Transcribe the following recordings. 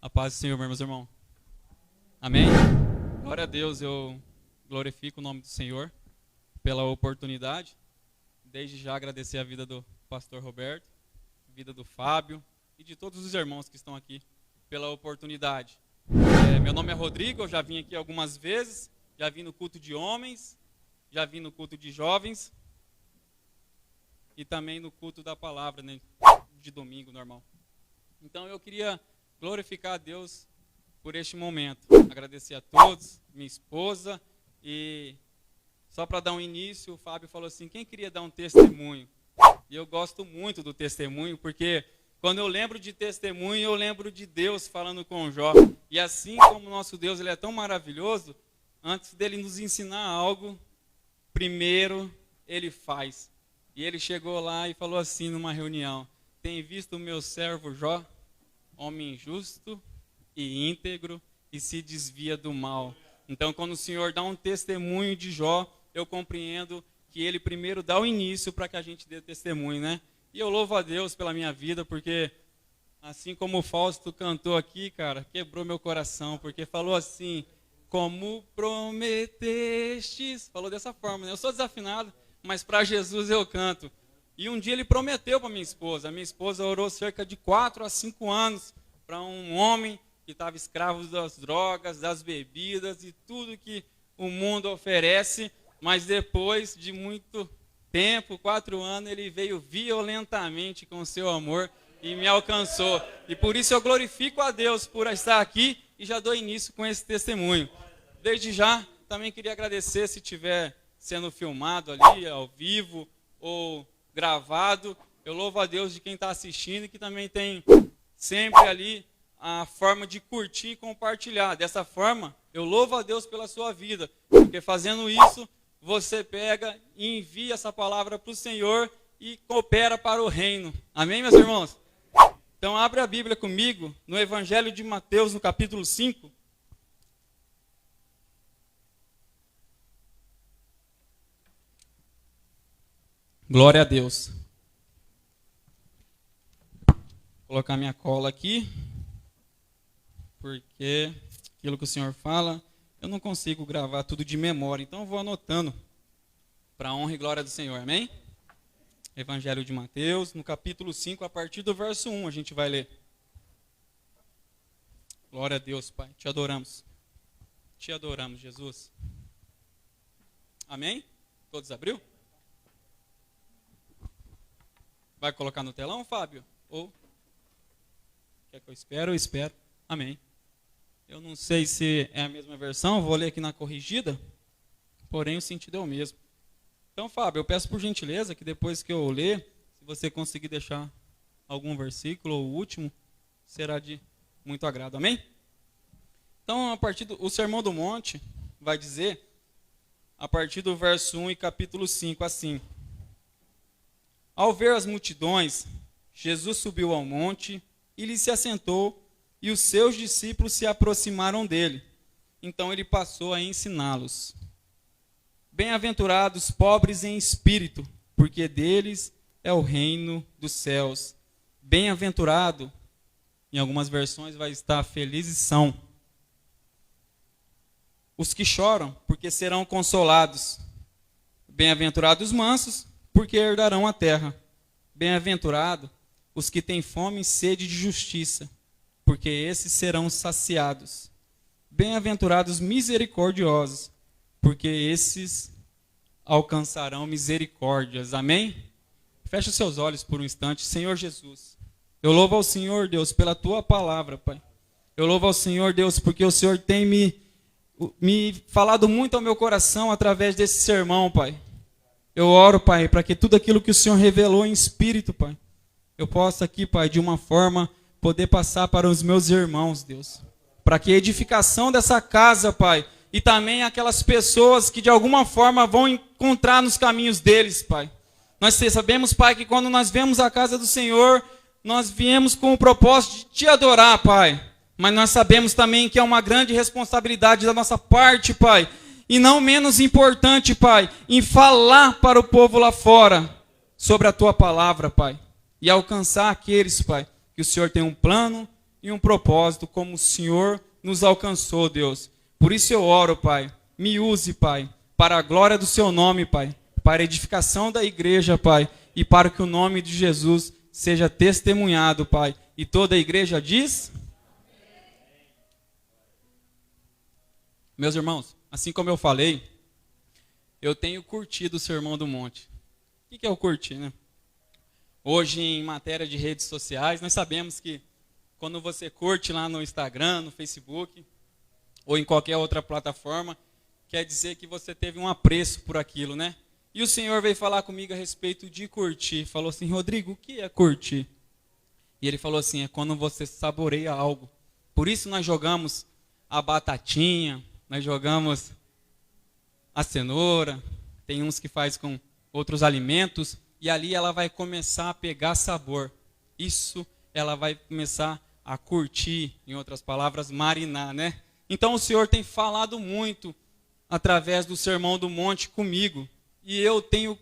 A paz do Senhor, meus irmãos. Amém? Glória a Deus, eu glorifico o nome do Senhor pela oportunidade. Desde já agradecer a vida do pastor Roberto, a vida do Fábio e de todos os irmãos que estão aqui pela oportunidade. Meu nome é Rodrigo, eu já vim aqui algumas vezes, já vim no culto de homens, já vim no culto de jovens e também no culto da palavra, né, de domingo normal. Então eu queria glorificar a Deus por este momento. Agradecer a todos, minha esposa. E só para dar um início, o Fábio falou assim, quem queria dar um testemunho? E eu gosto muito do testemunho, porque quando eu lembro de testemunho, eu lembro de Deus falando com Jó. E assim como o nosso Deus ele é tão maravilhoso, antes dele nos ensinar algo, primeiro ele faz. E ele chegou lá e falou assim numa reunião, tem visto o meu servo Jó? Homem justo e íntegro e se desvia do mal. Então, quando o Senhor dá um testemunho de Jó, eu compreendo que ele primeiro dá o início para que a gente dê testemunho, né? E eu louvo a Deus pela minha vida, porque assim como o Fausto cantou aqui, cara, quebrou meu coração, porque falou assim, como prometestes, falou dessa forma, né? Eu sou desafinado, mas para Jesus eu canto. E um dia ele prometeu para minha esposa. A minha esposa orou cerca de 4 a 5 anos para um homem que estava escravo das drogas, das bebidas e tudo que o mundo oferece. Mas depois de muito tempo, 4 anos, ele veio violentamente com o seu amor e me alcançou. E por isso eu glorifico a Deus por estar aqui e já dou início com esse testemunho. Desde já, também queria agradecer se estiver sendo filmado ali, ao vivo ou gravado, eu louvo a Deus de quem está assistindo e que também tem sempre ali a forma de curtir e compartilhar. Dessa forma, eu louvo a Deus pela sua vida, porque fazendo isso, você pega e envia essa palavra para o Senhor e coopera para o reino. Amém, meus irmãos? Então, abre a Bíblia comigo no Evangelho de Mateus, no capítulo 5. Glória a Deus. Vou colocar minha cola aqui, porque aquilo que o Senhor fala, eu não consigo gravar tudo de memória, então eu vou anotando para a honra e glória do Senhor, amém? Evangelho de Mateus, no capítulo 5, a partir do verso 1, a gente vai ler. Glória a Deus, Pai, te adoramos. Te adoramos, Jesus. Amém? Todos abriu? Vai colocar no telão, Fábio? Ou quer que eu espero? Eu espero. Amém. Eu não sei se é a mesma versão, vou ler aqui na corrigida, porém o sentido é o mesmo. Então, Fábio, eu peço por gentileza que depois que eu ler, se você conseguir deixar algum versículo ou o último, será de muito agrado. Amém? Então, a partir do Sermão do Monte vai dizer, a partir do verso 1 e capítulo 5, assim. Ao ver as multidões, Jesus subiu ao monte e lhe se assentou, e os seus discípulos se aproximaram dele. Então ele passou a ensiná-los. Bem-aventurados pobres em espírito, porque deles é o reino dos céus. Bem-aventurado, em algumas versões vai estar felizes são. Os que choram, porque serão consolados. Bem-aventurados os mansos, porque herdarão a terra. Bem-aventurado os que têm fome e sede de justiça, porque esses serão saciados. Bem-aventurados misericordiosos, porque esses alcançarão misericórdias. Amém? Feche os seus olhos por um instante. Senhor Jesus, eu louvo ao Senhor, Deus, pela tua palavra, Pai. Eu louvo ao Senhor, Deus, porque o Senhor tem me falado muito ao meu coração através desse sermão, Pai. Eu oro, Pai, para que tudo aquilo que o Senhor revelou em espírito, Pai, eu possa aqui, Pai, de uma forma, poder passar para os meus irmãos, Deus. Para que a edificação dessa casa, Pai, e também aquelas pessoas que de alguma forma vão encontrar nos caminhos deles, Pai. Nós sabemos, Pai, que quando nós vemos a casa do Senhor, nós viemos com o propósito de te adorar, Pai. Mas nós sabemos também que é uma grande responsabilidade da nossa parte, Pai, e não menos importante, Pai, em falar para o povo lá fora sobre a tua palavra, Pai. E alcançar aqueles, Pai, que o Senhor tem um plano e um propósito, como o Senhor nos alcançou, Deus. Por isso eu oro, Pai, me use, Pai, para a glória do seu nome, Pai, para a edificação da igreja, Pai, e para que o nome de Jesus seja testemunhado, Pai. E toda a igreja diz... Meus irmãos, assim como eu falei, eu tenho curtido o Sermão do Monte. O que é o curtir, né? Hoje, em matéria de redes sociais, nós sabemos que quando você curte lá no Instagram, no Facebook, ou em qualquer outra plataforma, quer dizer que você teve um apreço por aquilo, né? E o Senhor veio falar comigo a respeito de curtir. Falou assim, Rodrigo, o que é curtir? E ele falou assim, é quando você saboreia algo. Por isso nós jogamos a batatinha, nós jogamos a cenoura, tem uns que faz com outros alimentos, e ali ela vai começar a pegar sabor. Isso ela vai começar a curtir, em outras palavras, marinar, né? Então o Senhor tem falado muito através do Sermão do Monte comigo, e eu tenho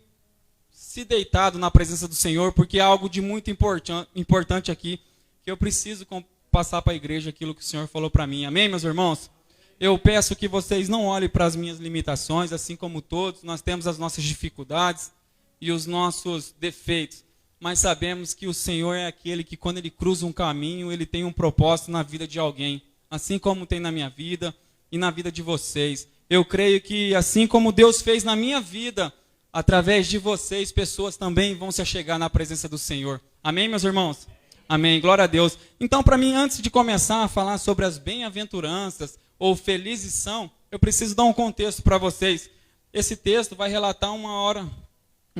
se deitado na presença do Senhor, porque é algo de muito importante aqui, que eu preciso passar para a igreja aquilo que o Senhor falou para mim. Amém, meus irmãos? Eu peço que vocês não olhem para as minhas limitações, assim como todos, nós temos as nossas dificuldades e os nossos defeitos, mas sabemos que o Senhor é aquele que, quando Ele cruza um caminho, Ele tem um propósito na vida de alguém, assim como tem na minha vida e na vida de vocês. Eu creio que, assim como Deus fez na minha vida, através de vocês, pessoas também vão se achegar na presença do Senhor. Amém, meus irmãos? Amém, glória a Deus. Então, para mim, antes de começar a falar sobre as bem-aventuranças, ou felizes são, eu preciso dar um contexto para vocês. Esse texto vai relatar um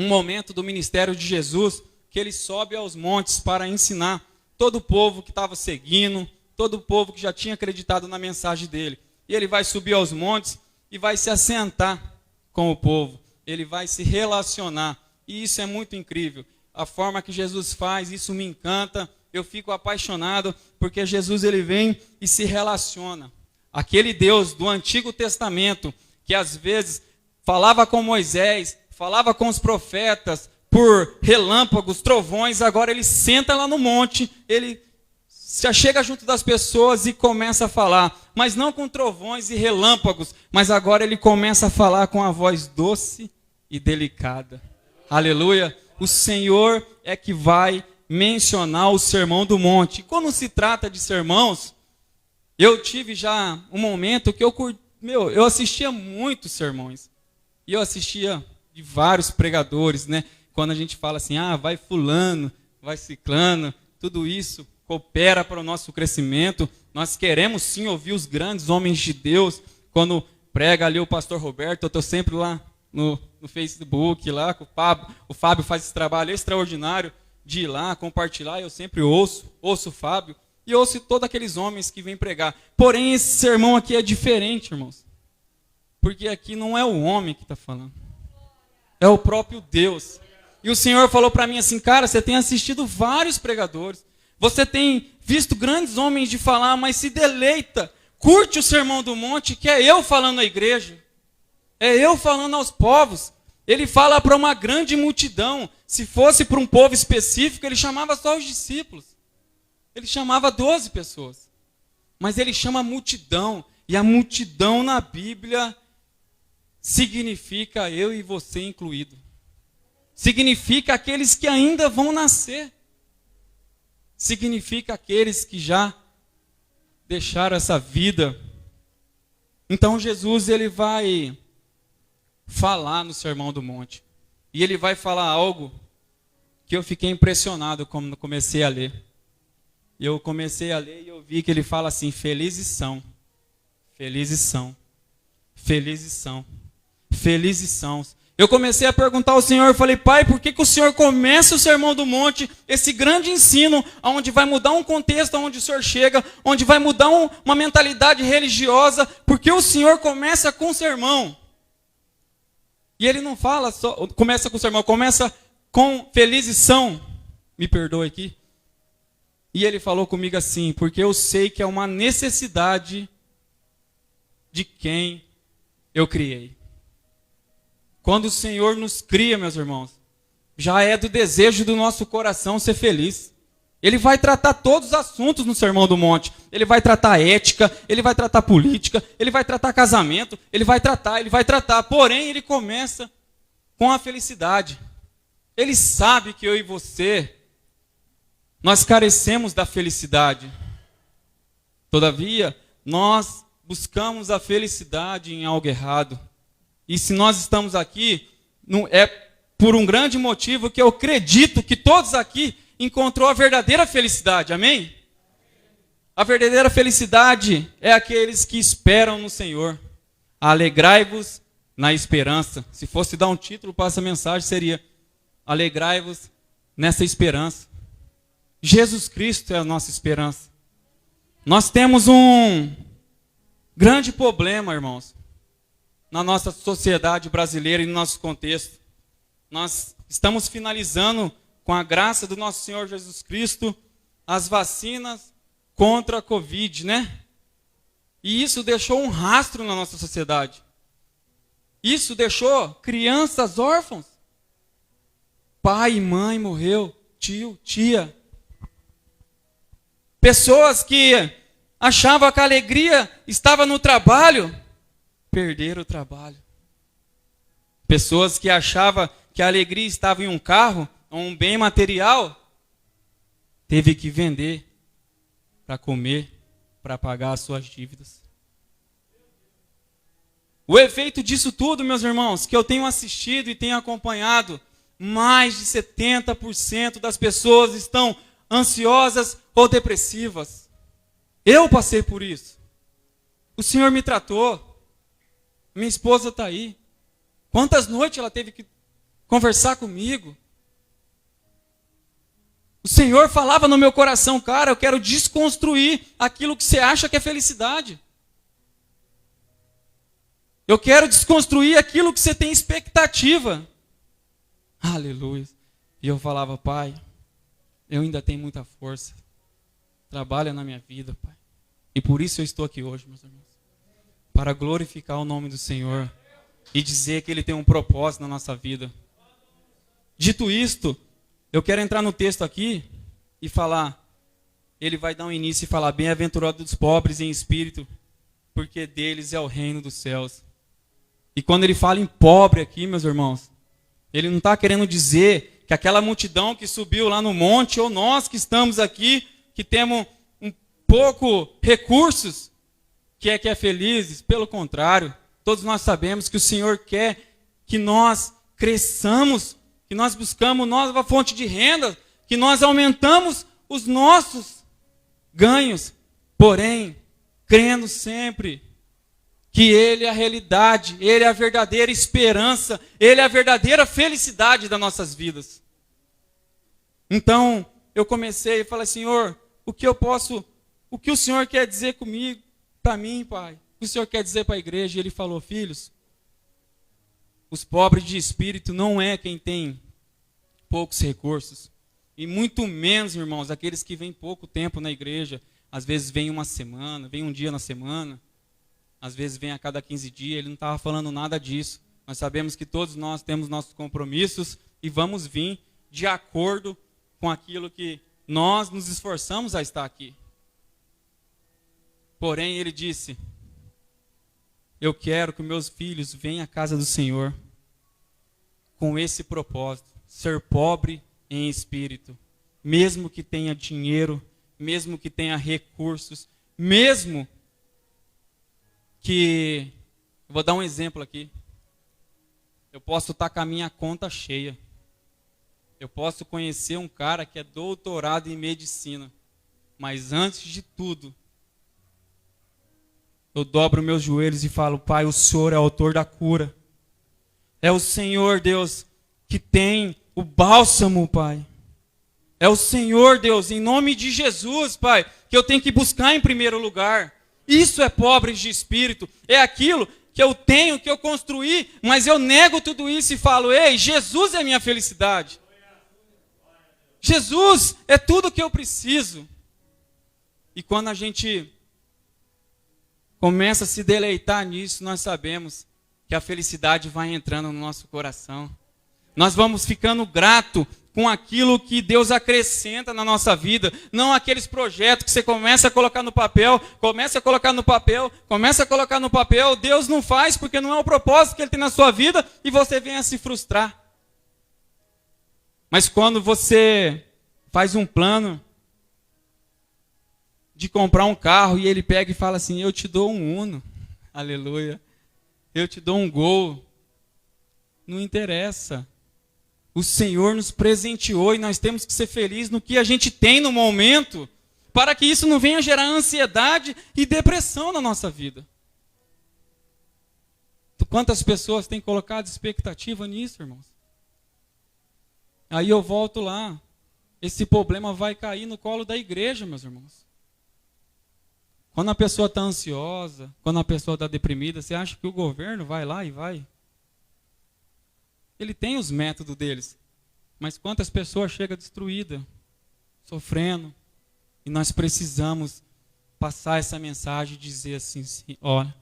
momento do ministério de Jesus, que ele sobe aos montes para ensinar todo o povo que estava seguindo, todo o povo que já tinha acreditado na mensagem dele. E ele vai subir aos montes e vai se assentar com o povo. Ele vai se relacionar. E isso é muito incrível. A forma que Jesus faz, isso me encanta. Eu fico apaixonado, porque Jesus ele vem e se relaciona. Aquele Deus do Antigo Testamento, que às vezes falava com Moisés, falava com os profetas, por relâmpagos, trovões, agora ele senta lá no monte, ele se achega junto das pessoas e começa a falar, mas não com trovões e relâmpagos, mas agora ele começa a falar com a voz doce e delicada. Aleluia! O Senhor é que vai mencionar o Sermão do Monte. Quando se trata de sermãos, eu tive já um momento que eu assistia muitos sermões. E eu assistia de vários pregadores, né? Quando a gente fala assim, vai fulano, vai ciclano, tudo isso coopera para o nosso crescimento. Nós queremos sim ouvir os grandes homens de Deus. Quando prega ali o pastor Roberto, eu estou sempre lá no Facebook, lá com o Fábio. O Fábio faz esse trabalho extraordinário de ir lá, compartilhar. Eu sempre ouço o Fábio. E ouço todos aqueles homens que vêm pregar. Porém, esse sermão aqui é diferente, irmãos. Porque aqui não é o homem que está falando. É o próprio Deus. E o Senhor falou para mim assim, cara, você tem assistido vários pregadores. Você tem visto grandes homens de falar, mas se deleita. Curte o Sermão do Monte, que é eu falando à igreja. É eu falando aos povos. Ele fala para uma grande multidão. Se fosse para um povo específico, ele chamava só os discípulos. Ele chamava 12 pessoas. Mas ele chama a multidão. E a multidão na Bíblia significa eu e você incluído. Significa aqueles que ainda vão nascer. Significa aqueles que já deixaram essa vida. Então Jesus ele vai falar no Sermão do Monte. E ele vai falar algo que eu fiquei impressionado quando comecei a ler. Eu comecei a ler e eu vi que ele fala assim, felizes são, felizes são, felizes são, felizes são. Eu comecei a perguntar ao Senhor, eu falei, Pai, por que o Senhor começa o Sermão do Monte, esse grande ensino, onde vai mudar um contexto onde o Senhor chega, onde vai mudar uma mentalidade religiosa, porque o Senhor começa com o sermão. E ele não fala só, começa com o sermão, começa com felizes são, me perdoe aqui. E ele falou comigo assim, porque eu sei que é uma necessidade de quem eu criei. Quando o Senhor nos cria, meus irmãos, já é do desejo do nosso coração ser feliz. Ele vai tratar todos os assuntos no Sermão do Monte. Ele vai tratar ética, ele vai tratar política, ele vai tratar casamento, ele vai tratar. Porém, ele começa com a felicidade. Ele sabe que eu e você, nós carecemos da felicidade. Todavia, nós buscamos a felicidade em algo errado. E se nós estamos aqui, é por um grande motivo que eu acredito que todos aqui encontrou a verdadeira felicidade, amém? A verdadeira felicidade é aqueles que esperam no Senhor. Alegrai-vos na esperança. Se fosse dar um título para essa mensagem, seria alegrai-vos nessa esperança. Jesus Cristo é a nossa esperança. Nós temos um grande problema, irmãos, na nossa sociedade brasileira e no nosso contexto. Nós estamos finalizando, com a graça do nosso Senhor Jesus Cristo, as vacinas contra a Covid, né? E isso deixou um rastro na nossa sociedade. Isso deixou crianças órfãos. Pai e mãe morreu, tio, tia. Pessoas que achavam que a alegria estava no trabalho, perderam o trabalho. Pessoas que achavam que a alegria estava em um carro, um bem material, teve que vender para comer, para pagar as suas dívidas. O efeito disso tudo, meus irmãos, que eu tenho assistido e tenho acompanhado, mais de 70% das pessoas estão ansiosas ou depressivas. Eu passei por isso. O Senhor me tratou. Minha esposa está aí. Quantas noites ela teve que conversar comigo? O Senhor falava no meu coração, cara, eu quero desconstruir aquilo que você acha que é felicidade. Eu quero desconstruir aquilo que você tem expectativa. Aleluia. E eu falava, Pai, eu ainda tenho muita força. Trabalha na minha vida, Pai. E por isso eu estou aqui hoje, meus irmãos. Para glorificar o nome do Senhor e dizer que Ele tem um propósito na nossa vida. Dito isto, eu quero entrar no texto aqui e falar, ele vai dar um início e falar, bem-aventurados os pobres em espírito, porque deles é o reino dos céus. E quando ele fala em pobre aqui, meus irmãos, ele não está querendo dizer que aquela multidão que subiu lá no monte, ou nós que estamos aqui, que temos um pouco recursos, que é felizes. Pelo contrário, todos nós sabemos que o Senhor quer que nós cresçamos, que nós buscamos nova fonte de renda, que nós aumentamos os nossos ganhos, porém, crendo sempre que Ele é a realidade, Ele é a verdadeira esperança, Ele é a verdadeira felicidade das nossas vidas. Então, eu comecei e falei, Senhor, o que o Senhor quer dizer comigo, para mim, Pai? O que o Senhor quer dizer para a igreja? E Ele falou, filhos, os pobres de espírito não é quem tem poucos recursos. E muito menos, irmãos, aqueles que vêm pouco tempo na igreja. Às vezes vêm uma semana, vêm um dia na semana. Às vezes vêm a cada 15 dias. Ele não estava falando nada disso. Nós sabemos que todos nós temos nossos compromissos e vamos vir de acordo com aquilo que nós nos esforçamos a estar aqui. Porém, ele disse, eu quero que meus filhos venham à casa do Senhor com esse propósito, ser pobre em espírito, mesmo que tenha dinheiro, mesmo que tenha recursos, mesmo que, eu vou dar um exemplo aqui, eu posso estar com a minha conta cheia, eu posso conhecer um cara que é doutorado em medicina, mas antes de tudo, eu dobro meus joelhos e falo, Pai, o Senhor é o autor da cura. É o Senhor, Deus, que tem o bálsamo, Pai. É o Senhor, Deus, em nome de Jesus, Pai, que eu tenho que buscar em primeiro lugar. Isso é pobres de espírito. É aquilo que eu tenho, que eu construí, mas eu nego tudo isso e falo, ei, Jesus é minha felicidade. Jesus é tudo que eu preciso. E quando a gente começa a se deleitar nisso, nós sabemos que a felicidade vai entrando no nosso coração. Nós vamos ficando grato com aquilo que Deus acrescenta na nossa vida, não aqueles projetos que você começa a colocar no papel, Deus não faz porque não é o propósito que Ele tem na sua vida e você vem a se frustrar. Mas quando você faz um plano de comprar um carro e Ele pega e fala assim, eu te dou um Uno, aleluia, eu te dou um Gol, não interessa. O Senhor nos presenteou e nós temos que ser felizes no que a gente tem no momento, para que isso não venha gerar ansiedade e depressão na nossa vida. Quantas pessoas têm colocado expectativa nisso, irmãos? Aí eu volto lá. Esse problema vai cair no colo da igreja, meus irmãos. Quando a pessoa está ansiosa, quando a pessoa está deprimida, você acha que o governo vai lá e vai? Ele tem os métodos deles. Mas quantas pessoas chegam destruídas, sofrendo, e nós precisamos passar essa mensagem e dizer assim, olha,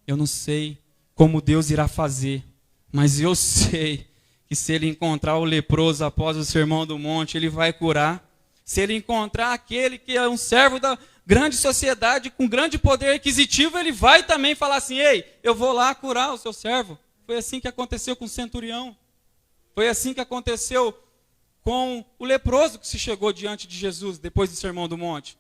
eu não sei como Deus irá fazer, mas eu sei que se Ele encontrar o leproso após o sermão do monte, Ele vai curar. Se Ele encontrar aquele que é um servo da grande sociedade, com grande poder aquisitivo, Ele vai também falar assim, ei, eu vou lá curar o seu servo. Foi assim que aconteceu com o centurião. Foi assim que aconteceu com o leproso que se chegou diante de Jesus depois do Sermão do Monte.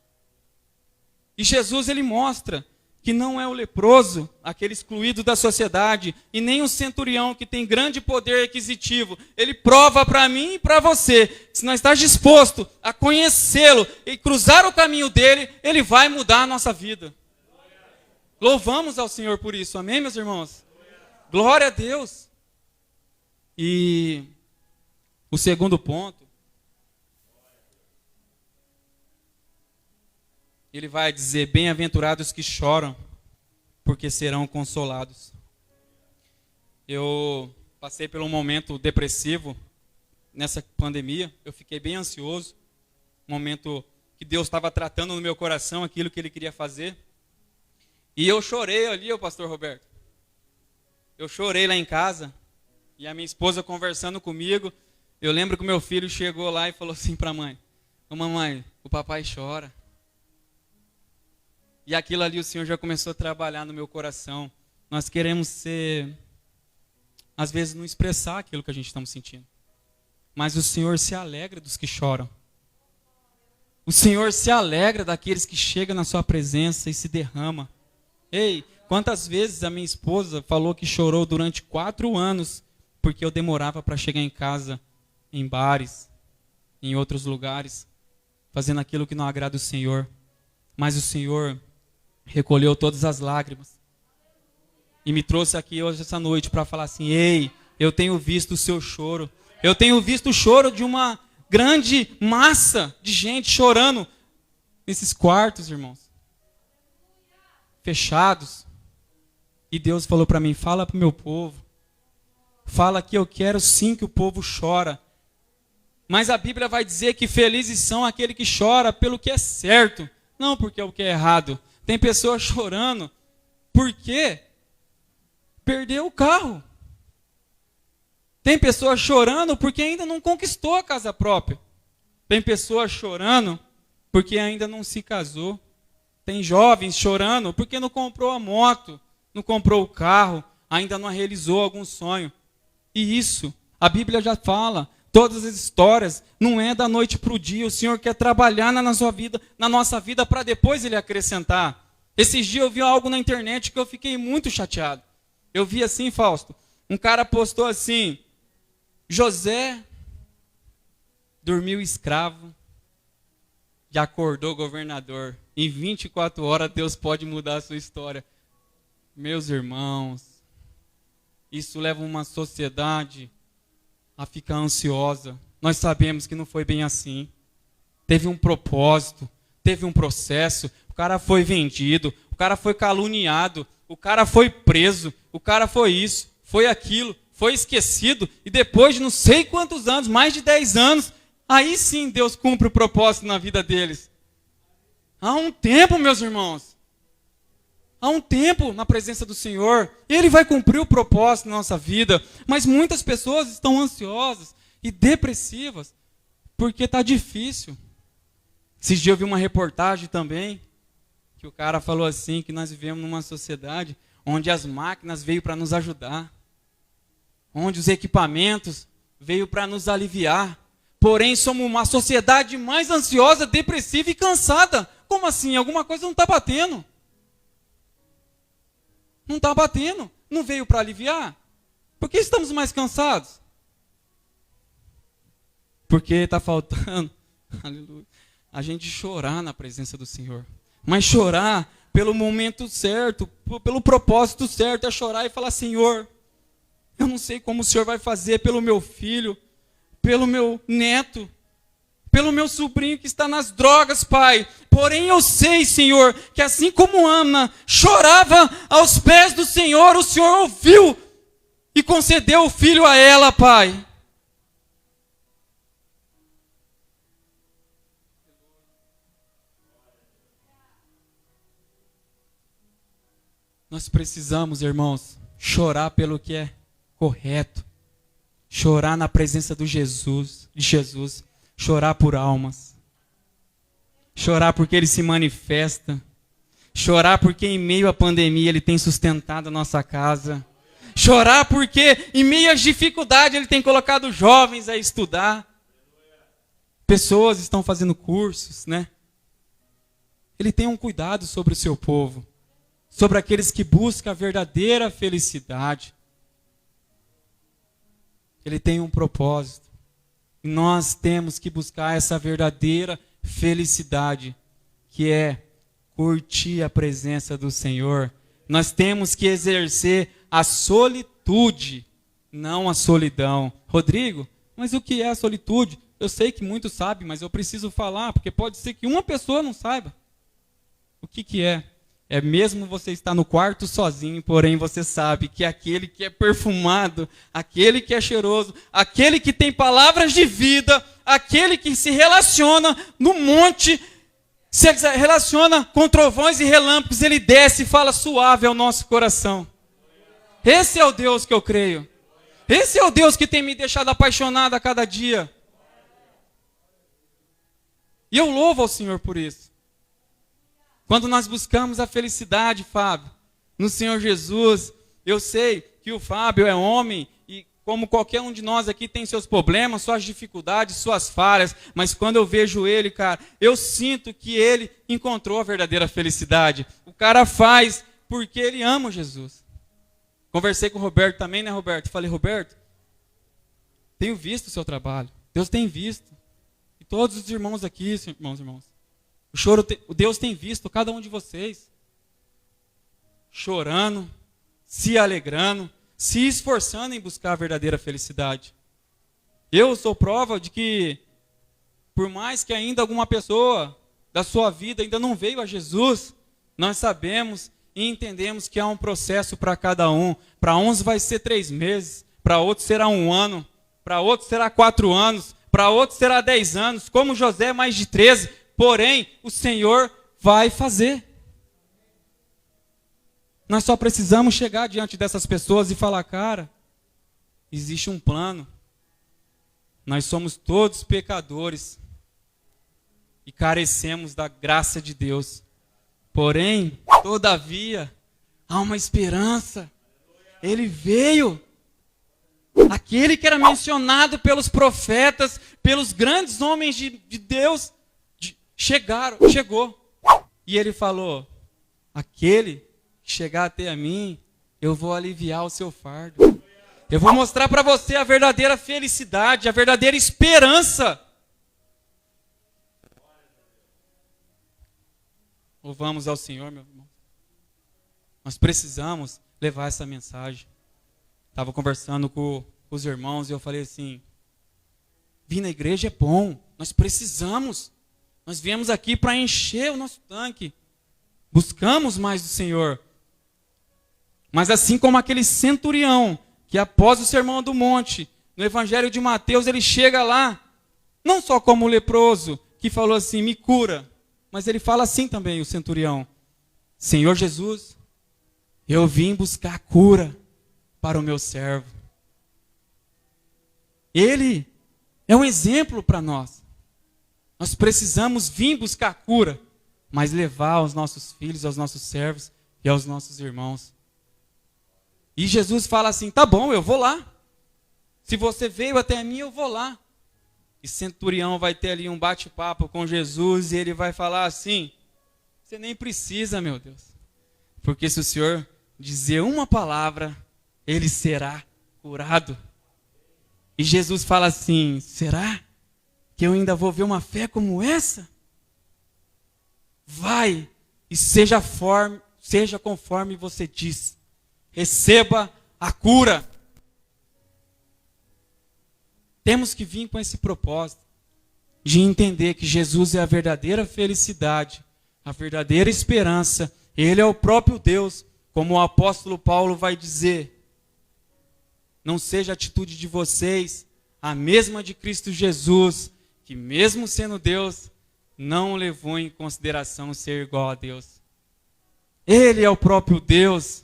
E Jesus, Ele mostra que não é o leproso, aquele excluído da sociedade, e nem o centurião que tem grande poder aquisitivo. Ele prova para mim e para você, que se nós estamos dispostos a conhecê-lo e cruzar o caminho dele, ele vai mudar a nossa vida. Louvamos ao Senhor por isso, amém, meus irmãos? Glória a Deus. E o segundo ponto, ele vai dizer, bem-aventurados que choram, porque serão consolados. Eu passei por um momento depressivo nessa pandemia, eu fiquei bem ansioso, um momento que Deus estava tratando no meu coração aquilo que Ele queria fazer. E eu chorei ali, o pastor Roberto. Eu chorei lá em casa, e a minha esposa conversando comigo, eu lembro que o meu filho chegou lá e falou assim para a mãe, ô mamãe, o papai chora. E aquilo ali o Senhor já começou a trabalhar no meu coração. Nós queremos ser, às vezes, não expressar aquilo que a gente estamos sentindo. Mas o Senhor se alegra dos que choram. O Senhor se alegra daqueles que chegam na sua presença e se derrama. Ei, quantas vezes a minha esposa falou que chorou durante 4 anos porque eu demorava para chegar em casa, em bares, em outros lugares, fazendo aquilo que não agrada o Senhor. Mas o Senhor recolheu todas as lágrimas e me trouxe aqui hoje, essa noite, para falar assim, ei, eu tenho visto o seu choro. Eu tenho visto o choro de uma grande massa de gente chorando nesses quartos, irmãos, fechados. E Deus falou para mim, fala para o meu povo, fala que eu quero sim que o povo chora. Mas a Bíblia vai dizer que felizes são aquele que chora pelo que é certo, não porque é o que é errado. Tem pessoas chorando porque perdeu o carro. Tem pessoas chorando porque ainda não conquistou a casa própria. Tem pessoas chorando porque ainda não se casou. Tem jovens chorando porque não comprou a moto, não comprou o carro, ainda não realizou algum sonho. E isso, a Bíblia já fala, todas as histórias, não é da noite para o dia. O Senhor quer trabalhar na nossa vida para depois Ele acrescentar. Esses dias eu vi algo na internet que eu fiquei muito chateado. Eu vi assim, Fausto, um cara postou assim, José dormiu escravo e acordou governador. Em 24 horas Deus pode mudar a sua história. Meus irmãos, isso leva uma sociedade a ficar ansiosa. Nós sabemos que não foi bem assim. Teve um propósito, teve um processo. O cara foi vendido, o cara foi caluniado, o cara foi preso, o cara foi isso, foi aquilo, foi esquecido. E depois de não sei quantos anos, mais de 10 anos, aí sim Deus cumpre o propósito na vida deles. Há um tempo, meus irmãos. Há um tempo na presença do Senhor. Ele vai cumprir o propósito na nossa vida. Mas muitas pessoas estão ansiosas e depressivas Porque está difícil. Esses dias eu vi uma reportagem também, que o cara falou assim, que nós vivemos numa sociedade onde as máquinas veio para nos ajudar, onde os equipamentos veio para nos aliviar. Porém, somos uma sociedade mais ansiosa, depressiva e cansada. Como assim? Alguma coisa não está batendo. Não está batendo. Não veio para aliviar? Por que estamos mais cansados? Porque está faltando, aleluia, a gente chorar na presença do Senhor. Mas chorar pelo momento certo, pelo propósito certo, é chorar e falar: Senhor, eu não sei como o Senhor vai fazer pelo meu filho, pelo meu neto, pelo meu sobrinho que está nas drogas, Pai. Porém eu sei, Senhor, que assim como Ana chorava aos pés do Senhor, o Senhor ouviu e concedeu o filho a ela, Pai. Nós precisamos, irmãos, chorar pelo que é correto. Chorar na presença de Jesus. Chorar por almas. Chorar porque Ele se manifesta. Chorar porque em meio à pandemia Ele tem sustentado a nossa casa. Chorar porque em meio às dificuldades Ele tem colocado jovens a estudar. Pessoas estão fazendo cursos, né? Ele tem um cuidado sobre o seu povo. Sobre aqueles que buscam a verdadeira felicidade. Ele tem um propósito. E nós temos que buscar essa verdadeira felicidade, que é curtir a presença do Senhor. Nós temos que exercer a solitude, não a solidão. Rodrigo, mas o que é a solitude? Eu sei que muitos sabem, mas eu preciso falar, porque pode ser que uma pessoa não saiba. O que é? É mesmo você estar no quarto sozinho, porém você sabe que aquele que é perfumado, aquele que é cheiroso, aquele que tem palavras de vida, aquele que se relaciona no monte, se relaciona com trovões e relâmpagos, ele desce e fala suave ao nosso coração. Esse é o Deus que eu creio. Esse é o Deus que tem me deixado apaixonado a cada dia. E eu louvo ao Senhor por isso. Quando nós buscamos a felicidade, Fábio, no Senhor Jesus, eu sei que o Fábio é homem e como qualquer um de nós aqui tem seus problemas, suas dificuldades, suas falhas, mas quando eu vejo ele, cara, eu sinto que ele encontrou a verdadeira felicidade. O cara faz porque ele ama Jesus. Conversei com o Roberto também, né, Roberto? Falei: Roberto, tenho visto o seu trabalho. Deus tem visto. E todos os irmãos aqui, irmãos. O Deus tem visto cada um de vocês chorando, se alegrando, se esforçando em buscar a verdadeira felicidade. Eu sou prova de que, por mais que ainda alguma pessoa da sua vida ainda não veio a Jesus, nós sabemos e entendemos que há um processo para cada um. Para uns vai ser 3 meses, para outros será 1 ano, para outros será 4 anos, para outros será 10 anos, como José mais de 13. Porém, o Senhor vai fazer. Nós só precisamos chegar diante dessas pessoas e falar: cara, existe um plano. Nós somos todos pecadores e carecemos da graça de Deus. Porém, todavia, há uma esperança. Ele veio. Aquele que era mencionado pelos profetas, pelos grandes homens de Deus, chegou. E ele falou: aquele que chegar até a mim, eu vou aliviar o seu fardo. Eu vou mostrar para você a verdadeira felicidade, a verdadeira esperança. Louvamos ao Senhor, meu irmão. Nós precisamos levar essa mensagem. Estava conversando com os irmãos e eu falei assim: vir na igreja é bom, nós precisamos. Nós viemos aqui para encher o nosso tanque. Buscamos mais do Senhor. Mas assim como aquele centurião, que após o Sermão do Monte, no Evangelho de Mateus, ele chega lá, não só como leproso, que falou assim: me cura. Mas ele fala assim também, o centurião: Senhor Jesus, eu vim buscar cura para o meu servo. Ele é um exemplo para nós. Nós precisamos vir buscar cura, mas levar aos nossos filhos, aos nossos servos e aos nossos irmãos. E Jesus fala assim, tá bom, eu vou lá. Se você veio até mim, eu vou lá. E centurião vai ter ali um bate-papo com Jesus e ele vai falar assim, você nem precisa, meu Deus. Porque se o Senhor dizer uma palavra, ele será curado. E Jesus fala assim, será que eu ainda vou ver uma fé como essa? Vai e seja conforme você diz. Receba a cura. Temos que vir com esse propósito de entender que Jesus é a verdadeira felicidade, a verdadeira esperança. Ele é o próprio Deus, como o apóstolo Paulo vai dizer. Não seja a atitude de vocês a mesma de Cristo Jesus, que mesmo sendo Deus, não levou em consideração ser igual a Deus. Ele é o próprio Deus.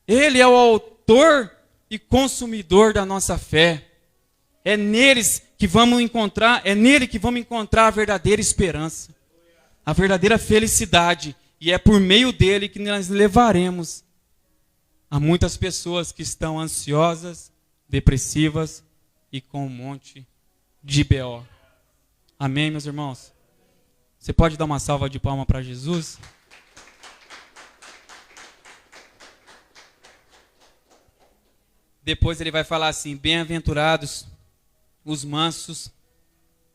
Ele é o autor e consumidor da nossa fé. É nele que vamos encontrar a verdadeira esperança, a verdadeira felicidade. E é por meio dele que nós levaremos a muitas pessoas que estão ansiosas, depressivas e com um monte de BO. Amém, meus irmãos? Você pode dar uma salva de palmas para Jesus? Depois ele vai falar assim, bem-aventurados os mansos,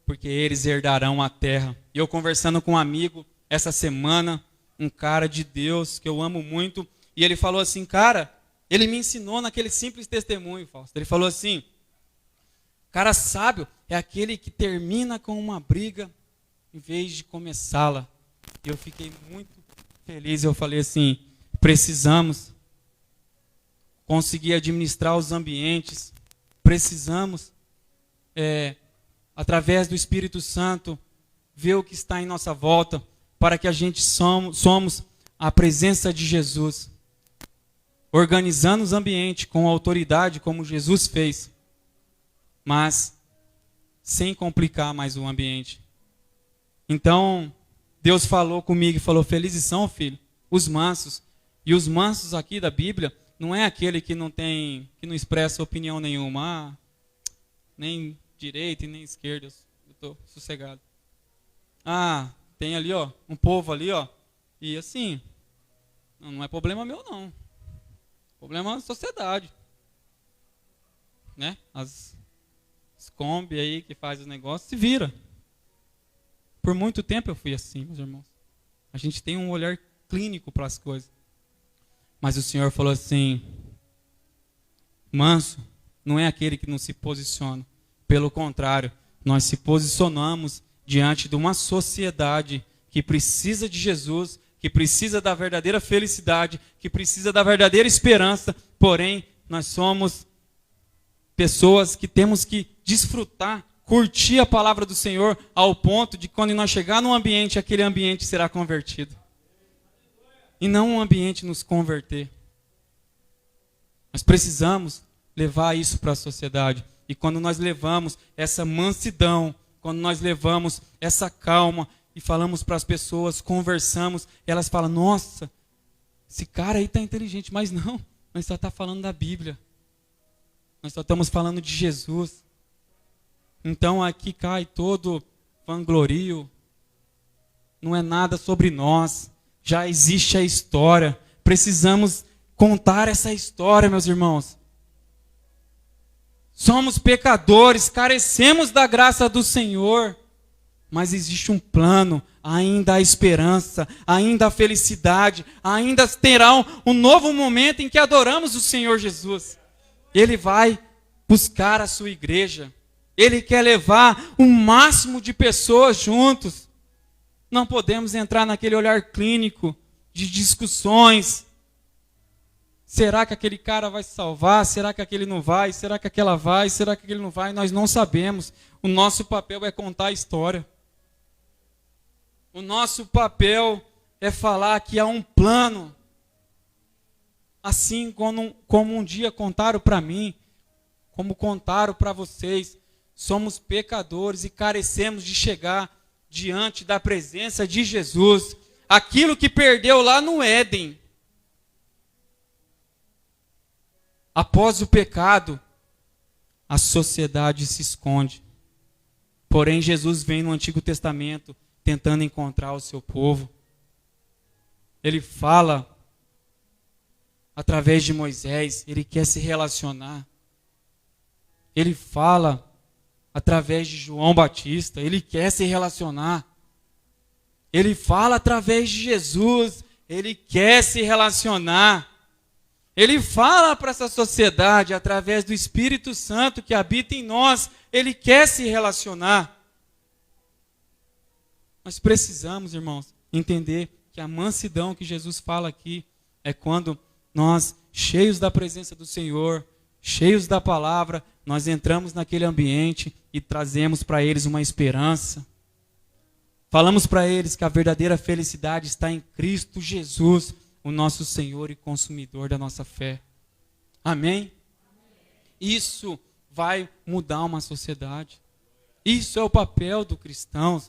porque eles herdarão a terra. E eu conversando com um amigo essa semana, um cara de Deus que eu amo muito, e ele falou assim, cara, ele me ensinou naquele simples testemunho, Fausto. Ele falou assim, cara sábio é aquele que termina com uma briga em vez de começá-la. E eu fiquei muito feliz, eu falei assim, precisamos conseguir administrar os ambientes, precisamos, através do Espírito Santo, ver o que está em nossa volta, para que a gente somos a presença de Jesus, organizando os ambientes com autoridade, como Jesus fez, mas sem complicar mais o ambiente. Então, Deus falou comigo e falou, felizes são, filho, os mansos. E os mansos aqui da Bíblia não é aquele que não expressa opinião nenhuma, nem direita e nem esquerda, eu estou sossegado. Tem ali, ó, um povo ali, ó, e assim, não é problema meu, não. Problema da sociedade. Né? As Kombi aí que faz os negócios, se vira. Por muito tempo eu fui assim, meus irmãos. A gente tem um olhar clínico para as coisas. Mas o Senhor falou assim, manso não é aquele que não se posiciona. Pelo contrário, nós se posicionamos diante de uma sociedade que precisa de Jesus, que precisa da verdadeira felicidade, que precisa da verdadeira esperança, porém, nós somos pessoas que temos que desfrutar, curtir a palavra do Senhor, ao ponto de quando nós chegar num ambiente, aquele ambiente será convertido. E não um ambiente nos converter. Nós precisamos levar isso para a sociedade. E quando nós levamos essa mansidão, quando nós levamos essa calma e falamos para as pessoas, conversamos, elas falam, nossa, esse cara aí está inteligente. Mas não, nós só estamos falando da Bíblia. Nós só estamos falando de Jesus. Então aqui cai todo vanglorio. Não é nada sobre nós. Já existe a história. Precisamos contar essa história, meus irmãos. Somos pecadores, carecemos da graça do Senhor. Mas existe um plano, ainda há esperança, ainda há felicidade, ainda terá um novo momento em que adoramos o Senhor Jesus. Ele vai buscar a sua igreja. Ele quer levar o máximo de pessoas juntos. Não podemos entrar naquele olhar clínico de discussões. Será que aquele cara vai se salvar? Será que aquele não vai? Será que aquela vai? Será que aquele não vai? Nós não sabemos. O nosso papel é contar a história. O nosso papel é falar que há um plano. Assim como um dia contaram para mim, como contaram para vocês, somos pecadores e carecemos de chegar diante da presença de Jesus, aquilo que perdeu lá no Éden. Após o pecado, a sociedade se esconde. Porém, Jesus vem no Antigo Testamento tentando encontrar o seu povo. Ele fala através de Moisés, ele quer se relacionar. Ele fala através de João Batista, ele quer se relacionar. Ele fala através de Jesus, ele quer se relacionar. Ele fala para essa sociedade através do Espírito Santo que habita em nós, ele quer se relacionar. Nós precisamos, irmãos, entender que a mansidão que Jesus fala aqui é quando nós, cheios da presença do Senhor, cheios da palavra, nós entramos naquele ambiente e trazemos para eles uma esperança. Falamos para eles que a verdadeira felicidade está em Cristo Jesus, o nosso Senhor e consumidor da nossa fé. Amém? Isso vai mudar uma sociedade. Isso é o papel do cristão.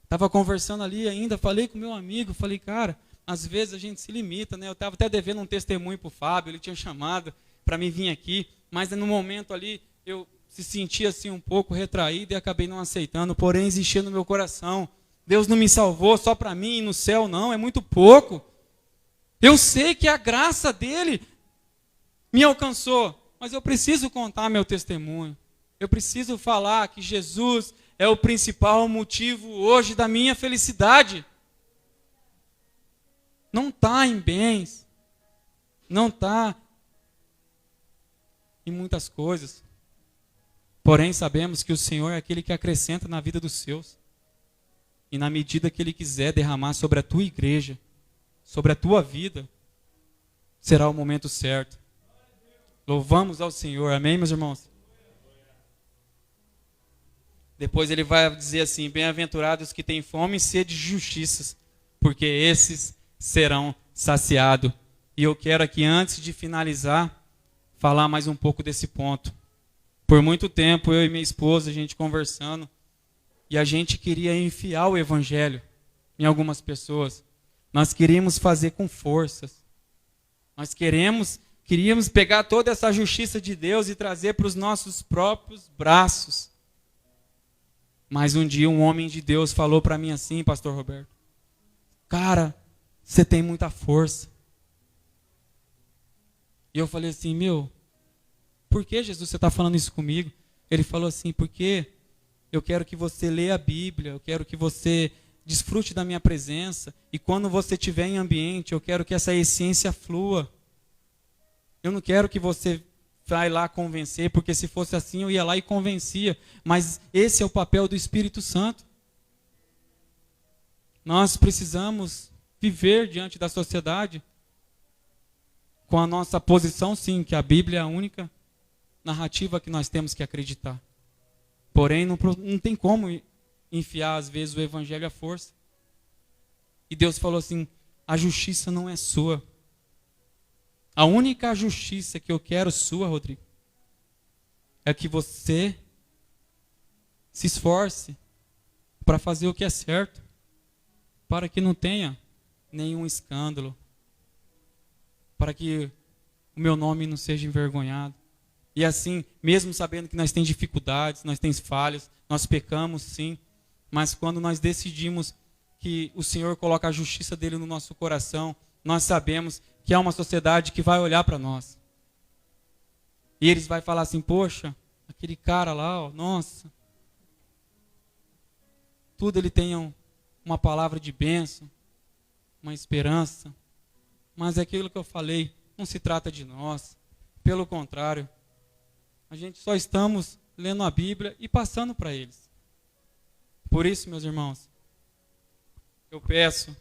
Estava conversando ali ainda, falei com meu amigo, falei, cara, às vezes a gente se limita, né? Eu estava até devendo um testemunho para o Fábio, ele tinha chamado para mim vir aqui, mas no momento ali eu se sentia assim um pouco retraído e acabei não aceitando, porém existia no meu coração. Deus não me salvou só para mim e no céu não, é muito pouco. Eu sei que a graça dele me alcançou, mas eu preciso contar meu testemunho. Eu preciso falar que Jesus é o principal motivo hoje da minha felicidade. Não está em bens, não está em muitas coisas. Porém, sabemos que o Senhor é aquele que acrescenta na vida dos seus. E na medida que Ele quiser derramar sobre a tua igreja, sobre a tua vida, será o momento certo. Louvamos ao Senhor, amém, meus irmãos? Depois ele vai dizer assim, bem-aventurados que têm fome e sede de justiças, porque esses serão saciados. E eu quero aqui, antes de finalizar, falar mais um pouco desse ponto. Por muito tempo, eu e minha esposa, a gente conversando, e a gente queria enfiar o evangelho em algumas pessoas. Nós queríamos fazer com forças. Nós queríamos pegar toda essa justiça de Deus e trazer para os nossos próprios braços. Mas um dia um homem de Deus falou para mim assim, pastor Roberto, cara, você tem muita força. E eu falei assim, por que, Jesus, você está falando isso comigo? Ele falou assim, porque eu quero que você leia a Bíblia, eu quero que você desfrute da minha presença, e quando você estiver em ambiente, eu quero que essa essência flua. Eu não quero que você vai lá convencer, porque se fosse assim eu ia lá e convencia, mas esse é o papel do Espírito Santo. Nós precisamos viver diante da sociedade com a nossa posição, sim, que a Bíblia é a única narrativa que nós temos que acreditar. Porém, não tem como enfiar, às vezes, o evangelho à força. E Deus falou assim, a justiça não é sua. A única justiça que eu quero sua, Rodrigo, é que você se esforce para fazer o que é certo, para que não tenha nenhum escândalo, para que o meu nome não seja envergonhado. E assim, mesmo sabendo que nós temos dificuldades, nós temos falhas, nós pecamos sim, mas quando nós decidimos que o Senhor coloca a justiça dele no nosso coração, nós sabemos que há uma sociedade que vai olhar para nós. E eles vão falar assim, poxa, aquele cara lá, ó, nossa, tudo ele tem uma palavra de bênção, uma esperança, mas é aquilo que eu falei, não se trata de nós, pelo contrário, a gente só estamos lendo a Bíblia e passando para eles. Por isso, meus irmãos, eu peço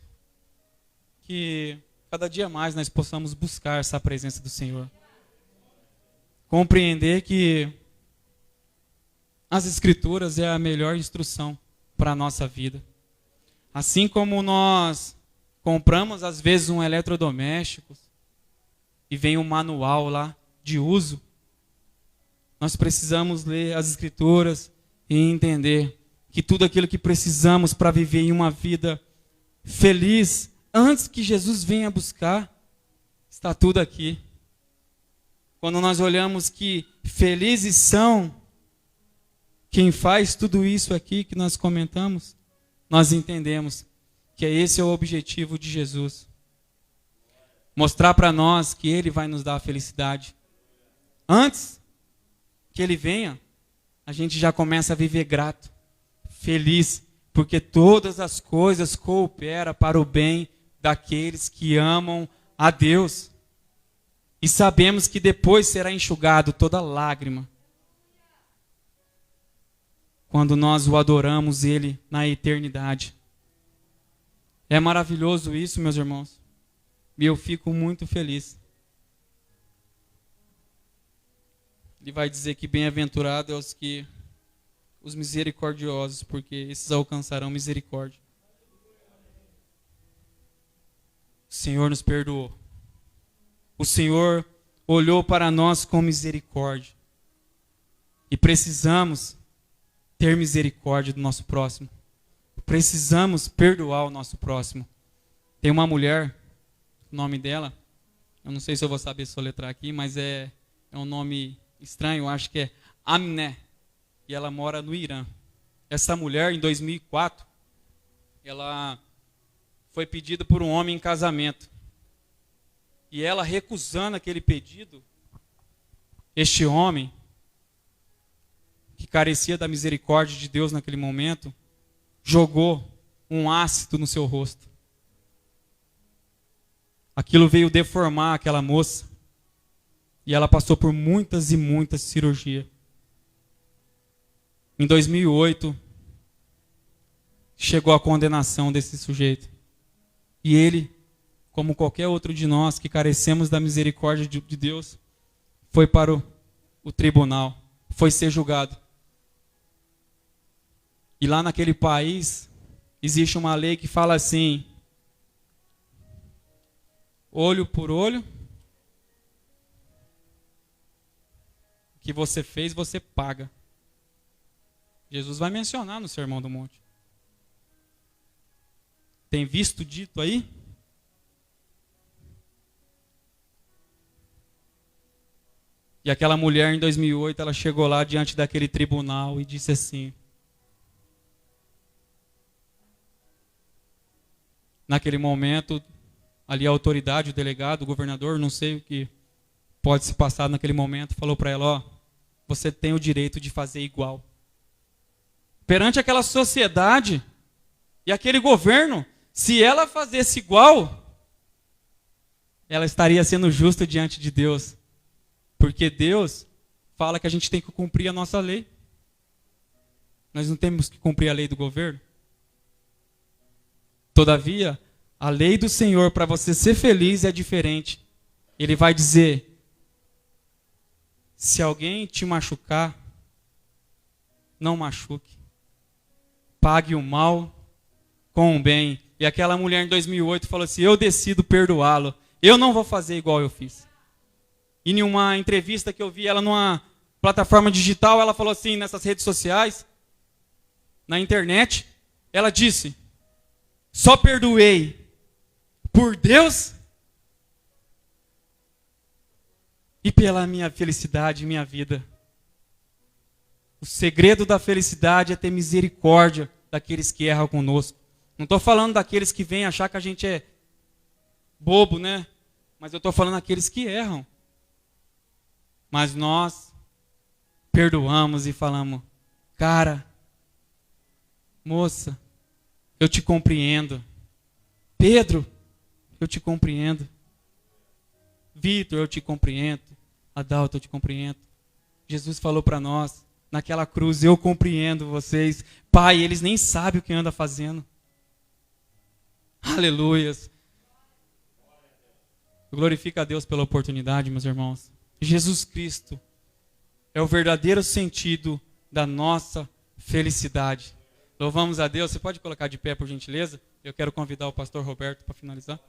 que cada dia mais nós possamos buscar essa presença do Senhor. Compreender que as Escrituras é a melhor instrução para a nossa vida. Assim como nós compramos, às vezes, um eletrodoméstico e vem um manual lá de uso, nós precisamos ler as Escrituras e entender que tudo aquilo que precisamos para viver em uma vida feliz, antes que Jesus venha buscar, está tudo aqui. Quando nós olhamos que felizes são quem faz tudo isso aqui que nós comentamos, nós entendemos que esse é o objetivo de Jesus. Mostrar para nós que Ele vai nos dar a felicidade. Antes que Ele venha, a gente já começa a viver grato, feliz, porque todas as coisas cooperam para o bem daqueles que amam a Deus. E sabemos que depois será enxugado toda lágrima, quando nós o adoramos Ele na eternidade. É maravilhoso isso, meus irmãos. E eu fico muito feliz. Ele vai dizer que bem-aventurado é os misericordiosos, porque esses alcançarão misericórdia. O Senhor nos perdoou. O Senhor olhou para nós com misericórdia. E precisamos ter misericórdia do nosso próximo. Precisamos perdoar o nosso próximo. Tem uma mulher, o nome dela, eu não sei se eu vou saber soletrar aqui, mas é um nome estranho, eu acho que é Amné. E ela mora no Irã. Essa mulher, em 2004, ela foi pedida por um homem em casamento. E ela, recusando aquele pedido, este homem, que carecia da misericórdia de Deus naquele momento, jogou um ácido no seu rosto. Aquilo veio deformar aquela moça. E ela passou por muitas e muitas cirurgias. Em 2008, chegou a condenação desse sujeito. E ele, como qualquer outro de nós que carecemos da misericórdia de Deus, foi para o tribunal, foi ser julgado. E lá naquele país, existe uma lei que fala assim: olho por olho, o que você fez, você paga. Jesus vai mencionar no Sermão do Monte. Tem visto dito aí? E aquela mulher, em 2008, ela chegou lá diante daquele tribunal e disse assim: naquele momento, ali a autoridade, o delegado, o governador, não sei o que pode se passar naquele momento, falou para ela: ó, você tem o direito de fazer igual. Perante aquela sociedade e aquele governo, se ela fizesse igual, ela estaria sendo justa diante de Deus. Porque Deus fala que a gente tem que cumprir a nossa lei. Nós não temos que cumprir a lei do governo. Todavia, a lei do Senhor para você ser feliz é diferente. Ele vai dizer: se alguém te machucar, não machuque. Pague o mal com o bem. E aquela mulher em 2008 falou assim: eu decido perdoá-lo. Eu não vou fazer igual eu fiz. E em uma entrevista que eu vi ela numa plataforma digital, ela falou assim, nessas redes sociais, na internet, ela disse: só perdoei por Deus e pela minha felicidade e minha vida. O segredo da felicidade é ter misericórdia daqueles que erram conosco. Não estou falando daqueles que vêm achar que a gente é bobo, né? Mas eu estou falando daqueles que erram. Mas nós perdoamos e falamos: cara, moça, eu te compreendo. Pedro, eu te compreendo. Vitor, eu te compreendo. Adalto, eu te compreendo. Jesus falou para nós, naquela cruz: eu compreendo vocês. Pai, eles nem sabem o que anda fazendo. Aleluias. Glorifica a Deus pela oportunidade, meus irmãos. Jesus Cristo é o verdadeiro sentido da nossa felicidade. Louvamos a Deus. Você pode colocar de pé, por gentileza? Eu quero convidar o pastor Roberto para finalizar.